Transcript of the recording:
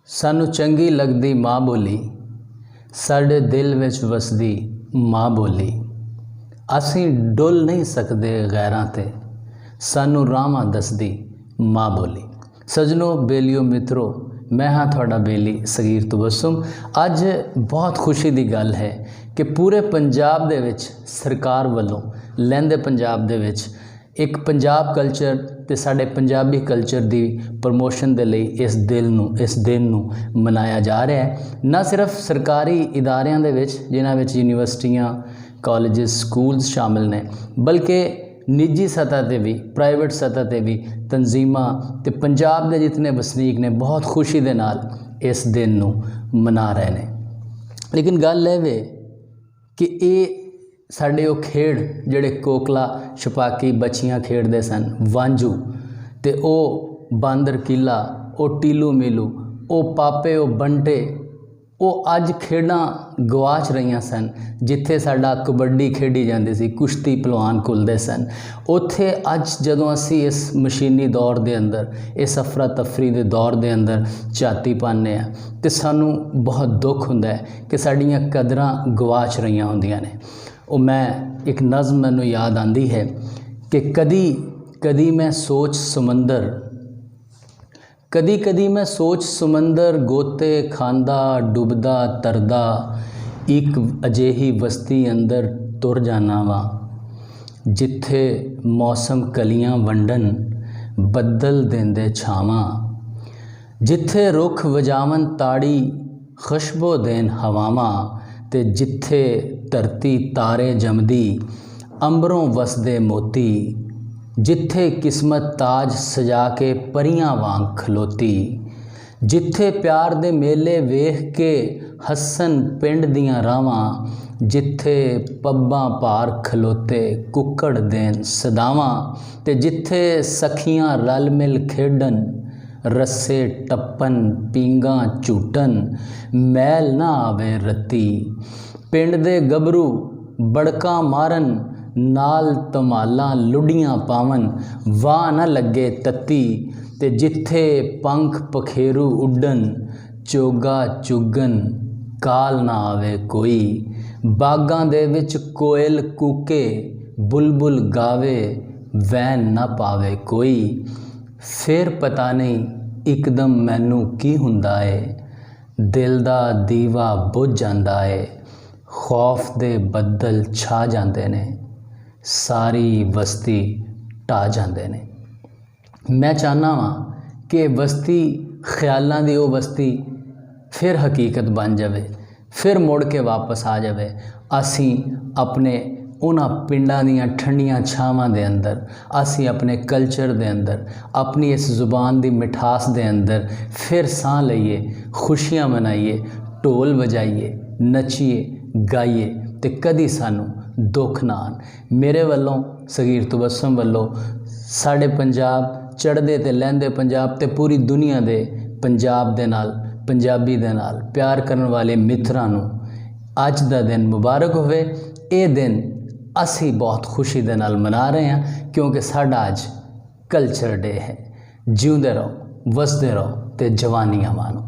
सानू चंगी लगदी माँ बोली, साडे दिल विच वसदी माँ बोली। असीं डुल नहीं सकदे गैरां ते, सानू राहवां दसदी माँ बोली। सजनों, बेलियो मित्रों, मैं हाँ तुहाडा बेली सगीर तबस्सुम। अज बहुत खुशी की गल है कि पूरे पंजाब दे विच सरकार वालों लहंदे पंजाब दे विच एक पंजाब कल्चर ते साडे पंजाबी कल्चर दी प्रमोशन दे लई इस दिन नू मनाया जा रहा है। ना सिर्फ सरकारी इदारियां दे विच जिन्हां विच यूनिवर्सिटियां, कॉलेजेस, स्कूल्स शामिल ने, बल्कि निजी सतह ते भी, प्राइवेट सतह ते भी तंजीमां ते पंजाब दे जितने वसनीक ने बहुत खुशी दे नाल इस दिन नू मना रहे ने। लेकिन गल इह वे कि ये साडे वो खेड जिहड़े कोकला छपाकी बच्चियां खेडदे सन, वांझू ते ओ बांदर किला, ओ टीलू मीलू, ओ पापे, ओ बंटे, वो अज खेडां गवाच रहीआं सन। जिथे साडा कबड्डी खेडी जाती सी, कुश्ती पहलवान घुलदे सन, उत्थे अज जदों असी इस मशीनी दौर दे अंदर, इस अफरा तफरी दे दौर दे अंदर झाती पाने आ ते सानू बहुत दुख हुंदा है कि साडीआं कदरां गवाच रहीआं हुंदियां ने। ਉਹ मैं एक नज़म मैनू याद आती है कि कदी कदी मैं सोच समंदर, कदी कदी मैं सोच समंदर, गोते खांदा डुबदा तरदा, एक अजेही बस्ती अंदर तुर जाना वा, जिथे मौसम कलियां वंडन बदल देंदे छावां, जिथे रुख वजावन ताड़ी खुशबो देन हवावां, ते जिथे धरती तारे जमदी अंबरों वसदे मोती, जिथे किस्मत ताज सजा के परियां वांग खलोती, जिथे प्यार दे मेले वेख के हसन पिंड दियां रावां, जिथे पब्बां पार खलोते कुक्कड़ देन सदावां, ते जिथे सखियां रल मिल खेडन रस्से टप्पन पींगा झूटन, मैल ना आवे रत्ती, पिंड दे गबरू बड़का मारन नाल धमालां लुडियां पावन, वाह ना लगे तत्ती, ते जिथे पंख पखेरू उड्डन चोगा चुगन काल ना आवे कोई, बागां दे विच कोयल कूके बुलबुल गावे वैन ना पावे कोई, फिर पता नहीं एकदम मैनू की हुंदा है, दिल दा दीवा बुझ जांदा है, खौफ दे बदल छा जाते ने, सारी बस्ती ढा जाते ने। मैं चाहना वा कि बस्ती ख्यालों की वो बस्ती फिर हकीकत बन जाए, फिर मुड़ के वापस आ जाए। असी अपने उन्हां पिंडां दीयां ठंडियां छावां दे अंदर, असी अपने कल्चर दे अंदर, अपनी इस जुबान दी मिठास दे अंदर फिर साह लईए, खुशियां मनाइए, ढोल बजाइए, नचिए गाइए, ते कदी सानू दुख ना आन। मेरे वालों सगीर तबस्सुम वालों साडे पंजाब चढ़दे ते लहंदे पंजाब ते पूरी दुनिया दे पंजाब दे नाल, पंजाबी दे नाल प्यार करन वाले मित्रां नू अज दा दिन मुबारक होवे। ये दिन असी बहुत खुशी दे नाल मना रहे हैं क्योंकि साडा अज कल्चर डे है। जिउंदे रहो, वसदे रहो ते जवानियां मानो।